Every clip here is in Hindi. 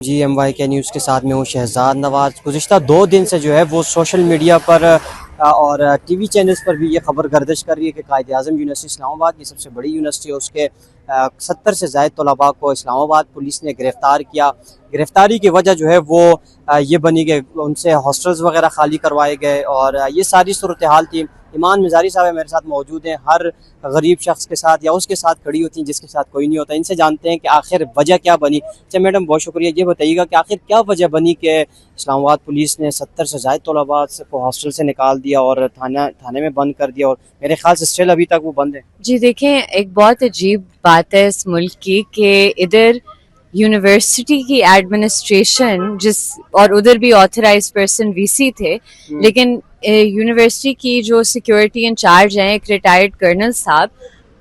जी MY के न्यूज़ के साथ में हूँ शहजाद नवाज़। गुज़िश्ता 2 दिन से जो है वो सोशल मीडिया पर और टीवी चैनल्स पर भी ये खबर गर्दिश कर रही है कि कायद-ए-आज़म यूनिवर्सिटी इस्लामाबाद, ये सबसे बड़ी यूनिवर्सिटी है, उसके 70 से ज़ायद तलबा को इस्लामाबाद पुलिस ने गिरफ़्तार किया। गिरफ़्तारी की वजह जो है वो ये बनी कि उनसे हॉस्टल्स वगैरह खाली करवाए गए और ये सारी सूरत हाल थी। ईमान मिज़ारी साहब मेरे साथ मौजूद हैं। हर गरीब शख्स के साथ या उसके साथ खड़ी होती हैं जिसके साथ कोई नहीं होता। इनसे जानते हैं कि आखिर वजह क्या बनी। अच्छा मैडम, बहुत शुक्रिया। ये बताइएगा कि आखिर क्या वजह बनी कि इस्लामाबाद पुलिस ने 70 से ज़ायद तलबा को हॉस्टल से निकाल दिया और थाने में बंद कर दिया, और मेरे ख्याल से स्टिल अभी तक वो बंद है। जी देखें, एक बहुत अजीब बात है इस मुल्क की कि इधर यूनिवर्सिटी की एडमिनिस्ट्रेशन और उधर भी ऑथराइज पर्सन वीसी थे, लेकिन यूनिवर्सिटी की जो सिक्योरिटी इंचार्ज हैं, एक रिटायर्ड कर्नल साहब,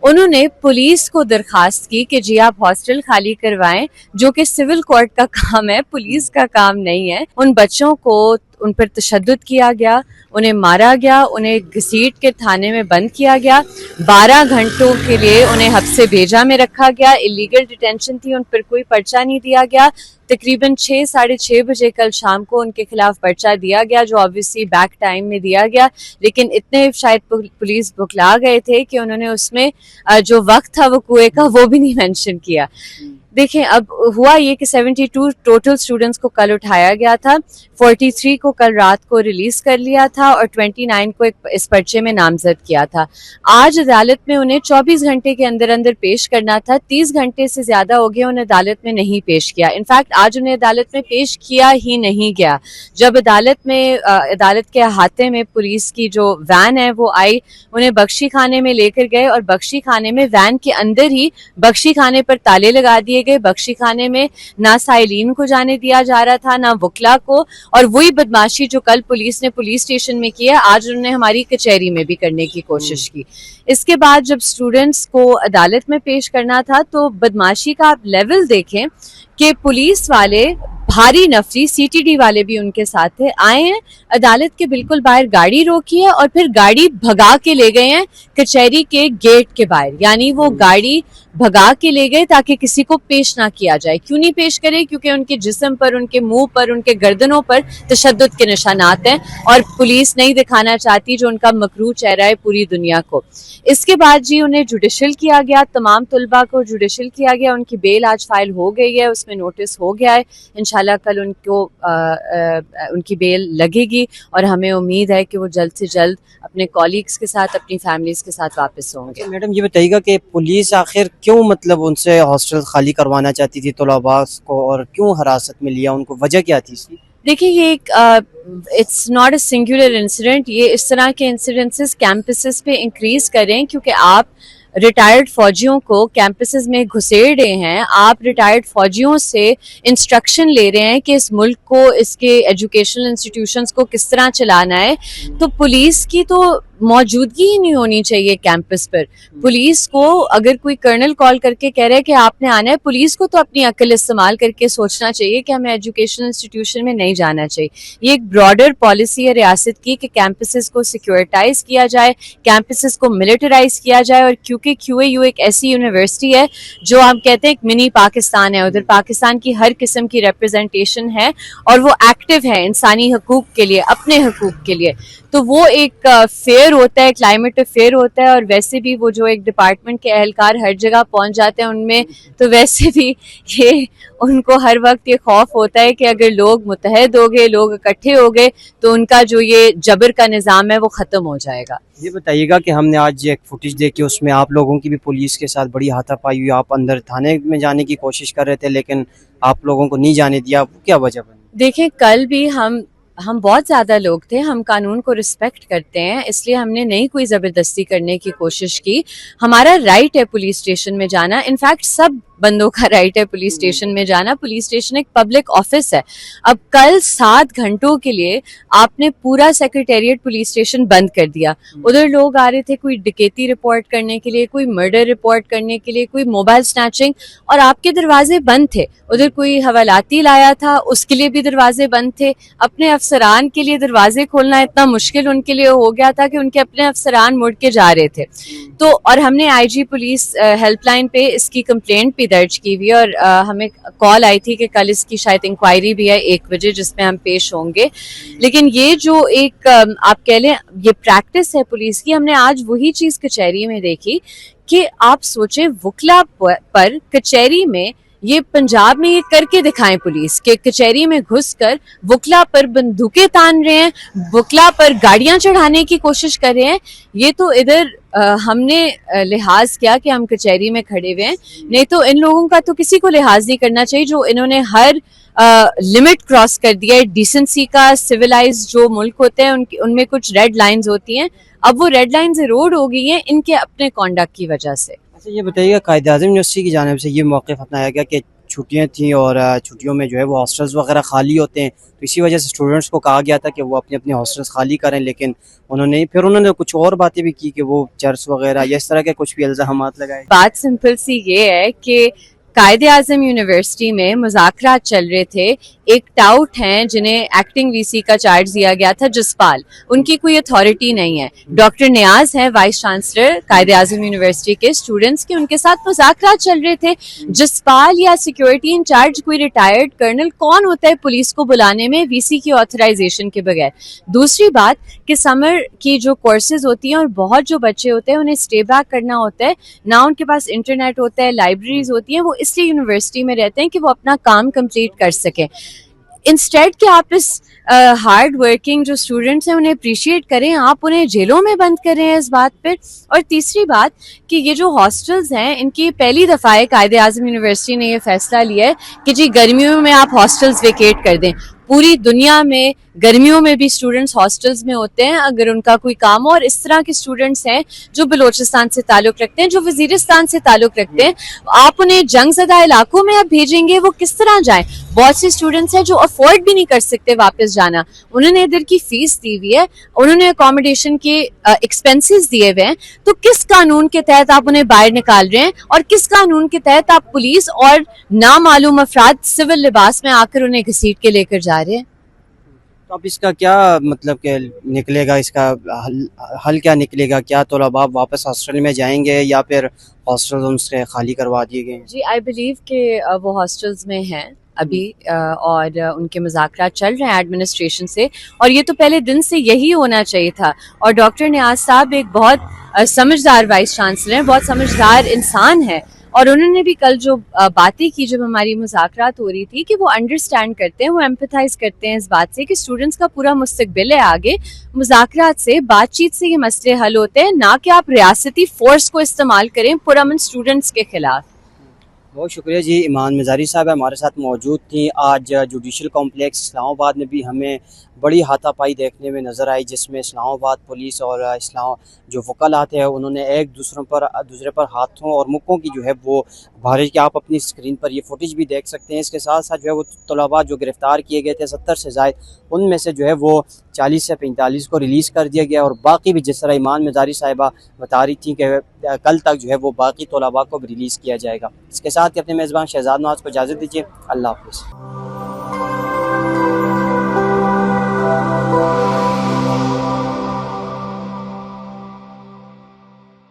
उन्होंने पुलिस को दरखास्त की कि जी आप हॉस्टल खाली करवाएं, जो कि सिविल कोर्ट का काम है, पुलिस का काम नहीं है। उन बच्चों को उन पर तशद्दुद किया गया, उन्हें मारा गया, उन्हें घसीट के थाने में बंद किया गया, 12 घंटों के लिए उन्हें हब्से भेजा में रखा गया। इलीगल डिटेंशन थी, उन पर कोई पर्चा नहीं दिया गया। तकरीबन 6 साढ़े 6 बजे कल शाम को उनके खिलाफ पर्चा दिया गया, जो ऑब्वियसली बैक टाइम में दिया गया, लेकिन इतने शायद पुलिस बुखला गए थे कि उन्होंने उसमें जो वक्त था वकूए का वो भी नहीं मेंशन किया। देखें, अब हुआ ये कि 72 टोटल स्टूडेंट्स को कल उठाया गया था, 43 को कल रात को रिलीज कर लिया था और 29 को इस पर्चे में नामजद किया था। आज अदालत में उन्हें 24 घंटे के अंदर अंदर पेश करना था। 30 घंटे से ज्यादा हो गया, उन्हें अदालत में नहीं पेश किया। इनफैक्ट आज उन्हें अदालत में पेश किया ही नहीं गया। जब अदालत के अहाते में पुलिस की जो वैन है वो आई, उन्हें बख्शी खाने में लेकर गए और बख्शी खाने में वैन के अंदर ही बख्शी खाने पर ताले लगा दिए गए। बख्शी खाने में ना साइलिन को जाने दिया जा रहा था, ना वकला को, और वही बदमाशी जो कल पुलिस ने पुलिस स्टेशन में की है, आज उन्होंने हमारी कचहरी में भी करने की कोशिश की। इसके बाद जब स्टूडेंट्स को अदालत में पेश करना था तो बदमाशी का आप लेवल देखें कि पुलिस वाले भारी नफरी, सीटीडी वाले भी उनके साथ थे, आए हैं, अदालत के बिल्कुल बाहर गाड़ी रोकी है और फिर गाड़ी भगा के ले गए हैं कचहरी के गेट के बाहर। यानी वो गाड़ी भगा के ले गए ताकि किसी को पेश ना किया जाए। क्यों नहीं पेश करे? क्योंकि उनके जिस्म पर, उनके मुंह पर, उनके गर्दनों पर तशद्दुद के निशानात हैं और पुलिस नहीं दिखाना चाहती जो उनका मकरू चेहरा है पूरी दुनिया को। इसके बाद जी उन्हें जुडिशल किया गया, तमाम तलबा को जुडिशल किया गया। उनकी बेल आज फाइल हो गई है, उसमें नोटिस हो गया है। इंशाल्लाह कल उनको उनकी बेल लगेगी और हमें उम्मीद है कि वो जल्द से जल्द अपने कॉलीग्स के साथ, अपनी फैमिलीज के साथ वापस होंगे। मैडम, ये बताइएगा कि पुलिस आखिर क्यों मतलब उनसे हॉस्टल खाली करवाना चाहती थी तलबा को, और क्यों हिरासत में लिया उनको? वजह क्या थी इसकी? देखिए, ये एक it's not a singular incident. ये इस तरह के इंसिडेंसेस कैंपसेस पे इंक्रीज करें, क्योंकि आप रिटायर्ड फौजियों को कैंपसेस में घुसेड़ रहे हैं, आप रिटायर्ड फौजियों से इंस्ट्रक्शन ले रहे हैं कि इस मुल्क को, इसके एजुकेशनल इंस्टीट्यूशंस को किस तरह चलाना है। तो पुलिस की तो मौजूदगी ही नहीं होनी चाहिए कैंपस पर। पुलिस को अगर कोई कर्नल कॉल करके कह रहा है कि आपने आना है, पुलिस को तो अपनी अक्ल इस्तेमाल करके सोचना चाहिए कि हमें एजुकेशनल इंस्टीट्यूशन में नहीं जाना चाहिए। ये एक ब्रॉडर पॉलिसी है रियासत की कि कैंपसेस को सिक्योरिटाइज किया जाए, कैंपसेस को मिलिटराइज किया जाए। और क्योंकि QAU एक ऐसी यूनिवर्सिटी है जो हम कहते हैं एक मिनी पाकिस्तान है, उधर पाकिस्तान की हर किस्म की रिप्रेजेंटेशन है और वो एक्टिव है इंसानी हकूक के लिए, अपने हकूक के लिए। तो वो एक फेयर होता है, क्लाइमेट फेयर होता है। और वैसे भी वो जो एक डिपार्टमेंट के अहलकार हर जगह पहुंच जाते हैं उनमें, तो वैसे भी ये उनको हर वक्त ये खौफ होता है कि अगर लोग मुतहद हो गए, लोग इकट्ठे हो गए, तो उनका जो ये जबर का निज़ाम है वो ख़त्म हो जाएगा। ये बताइएगा कि हमने आज एक फुटेज देखी, उसमें आप लोगों की भी पुलिस के साथ बड़ी हाथापाई हुई। आप अंदर थाने में जाने की कोशिश कर रहे थे लेकिन आप लोगों को नहीं जाने दिया, वो क्या वजह बनी? देखें, कल भी हम बहुत ज्यादा लोग थे, हम कानून को रिस्पेक्ट करते हैं, इसलिए हमने नहीं कोई जबरदस्ती करने की कोशिश की। हमारा राइट है पुलिस स्टेशन में जाना, इनफैक्ट सब बंदों का राइट है पुलिस स्टेशन में जाना। पुलिस स्टेशन एक पब्लिक ऑफिस है। अब कल 7 घंटों के लिए आपने पूरा सेक्रेटेरिएट पुलिस स्टेशन बंद कर दिया। उधर लोग आ रहे थे कोई डकैती रिपोर्ट करने के लिए, कोई मर्डर रिपोर्ट करने के लिए, कोई मोबाइल स्नैचिंग, और आपके दरवाजे बंद थे। उधर कोई हवालाती लाया था, उसके लिए भी दरवाजे बंद थे। अपने अफसरान के लिए दरवाजे खोलना इतना मुश्किल उनके लिए हो गया था कि उनके अपने अफसरान मुड़ के जा रहे थे। तो और हमने IG पुलिस हेल्पलाइन पे इसकी कंप्लेंट भी दर्ज की हुई है और हमें कॉल आई थी कि कल इसकी शायद इंक्वायरी भी है 1 बजे जिसमें हम पेश होंगे। लेकिन ये जो एक आप कह लें ये प्रैक्टिस है पुलिस की, हमने आज वही चीज कचहरी में देखी कि आप सोचें वकला पर कचहरी में ये पंजाब में ये करके दिखाएं पुलिस के कचहरी में घुसकर वकला पर बंदूकें तान रहे हैं, वकला पर गाड़ियां चढ़ाने की कोशिश कर रहे हैं। ये तो इधर हमने लिहाज किया कि हम कचहरी में खड़े हुए हैं, नहीं तो इन लोगों का तो किसी को लिहाज नहीं करना चाहिए जो इन्होंने हर लिमिट क्रॉस कर दिया है डिसेंसी का। सिविलाइज जो मुल्क होते हैं उनमें कुछ रेड लाइंस होती हैं, अब वो रेड लाइंस रोड हो गई हैं इनके अपने कॉन्डक्ट की वजह से। अच्छा ये बताइएगा, कायद-ए-आज़म यूनिवर्सिटी की जानिब से ये मौक़िफ़ अपनाया गया कि छुट्टियां थी और छुट्टियों में जो है वो हॉस्टल्स वगैरह खाली होते हैं, तो इसी वजह से स्टूडेंट्स को कहा गया था कि वो अपने अपने हॉस्टल्स खाली करें, लेकिन उन्होंने कुछ और बातें भी की कि वो चर्च वगैरह या इस तरह के कुछ भी इल्ज़ामात लगाए। बात सिंपल सी ये है कि कायद-ए-आज़म यूनिवर्सिटी में मुज़ाकरात चल रहे थे। एक टाउट हैं जिन्हें एक्टिंग वीसी का चार्ज दिया गया था, जसपाल, उनकी कोई अथॉरिटी नहीं है। डॉक्टर नियाज है वाइस चांसलर कायद-ए-आज़म यूनिवर्सिटी के, स्टूडेंट्स के उनके साथ मुज़ाकरात चल रहे थे। जसपाल या सिक्योरिटी इंचार्ज कोई रिटायर्ड कर्नल कौन होता है पुलिस को बुलाने में वीसी की ऑथराइजेशन के बगैर। दूसरी बात कि समर की जो कोर्सेज होती हैं और बहुत जो बच्चे होते हैं उन्हें स्टे बैक करना होता है, ना उनके पास इंटरनेट होता है, लाइब्रेरीज होती हैं, वो इसलिए यूनिवर्सिटी में रहते हैं कि वो अपना काम कंप्लीट कर सकें। इंस्टेड कि आप इस हार्ड वर्किंग जो स्टूडेंट्स हैं उन्हें अप्रिशिएट करें, आप उन्हें जेलों में बंद कर रहे हैं इस बात पर। और तीसरी बात कि ये जो हॉस्टल्स हैं इनकी पहली दफ़ा है कायद-ए-आज़म यूनिवर्सिटी ने ये फैसला लिया है कि जी गर्मियों में आप हॉस्टल्स वेकेट कर दें। पूरी दुनिया में गर्मियों में भी स्टूडेंट्स हॉस्टल्स में होते हैं अगर उनका कोई काम हो, और इस तरह के स्टूडेंट्स हैं जो बलोचिस्तान से ताल्लुक़ रखते हैं, जो वजीरिस्तान से ताल्लुक़ रखते हैं, आप उन्हें जंगज़दा इलाकों में आप भेजेंगे, वो किस तरह जाएं। बहुत से स्टूडेंट्स हैं जो अफोर्ड भी नहीं कर सकते वापस जाना, उन्होंने इधर की फीस दी हुई है, उन्होंने अकोमोडेशन के एक्सपेंसेस दिए हुए हैं, तो किस कानून के तहत आप उन्हें बाहर निकाल रहे हैं और किस कानून के तहत आप पुलिस और नामालूम अफराद सिविल लिबास में आकर उन्हें घसीट के लेकर जा रहे हैं। तो अब इसका क्या मतलब कि निकलेगा, इसका हल क्या निकलेगा? क्या तलबा वापस हॉस्टल में जाएंगे या फिर हॉस्टल उनसे खाली करवा दिए गए? जी आई बिलीव कि वो हॉस्टल्स में हैं अभी और उनके मुज़ाकरात चल रहे हैं एडमिनिस्ट्रेशन से, और ये तो पहले दिन से यही होना चाहिए था। और डॉक्टर नियाज साहब एक बहुत समझदार वाइस चांसलर हैं, बहुत समझदार इंसान है, और उन्होंने भी कल जो बातें की जब हमारी मुज़ाकरात हो रही थी कि वो अंडरस्टैंड करते हैं, वो एम्पैथाइज करते हैं इस बात से कि स्टूडेंट्स का पूरा मुस्तकबिल है आगे, मुज़ाकरात से बातचीत से ये मसले हल होते हैं, ना कि आप रियासती फोर्स को इस्तेमाल करें पुरअमन स्टूडेंट्स के खिलाफ। बहुत शुक्रिया जी। ईमान मज़ारी साहब हमारे साथ मौजूद थी। आज जुडिशल कॉम्प्लेक्स इस्लामाबाद में भी हमें बड़ी हाथापाई देखने में नज़र आई, जिसमें इस्लामाबाद पुलिस और जो वकालत है उन्होंने एक दूसरे पर हाथों और मुक्कों की जो है वो बारिश की, आप अपनी स्क्रीन पर ये फुटेज भी देख सकते हैं। इसके साथ साथ जो है वो तलबा जो गिरफ़्तार किए गए थे 70 से ज़ायद, उनमें से जो है वो 40 से 45 को रिलीज़ कर दिया गया, और बाकी भी जिस तरह ईमान मज़ारी साहिबा बता रही थी कि कल तक जो है वो बाकी तलबा को भी रिलीज़ किया जाएगा। इसके साथ ही अपने मेज़बान शहजाद नवाज़ को इजाज़त दीजिए। अल्लाह हाफ़िज़।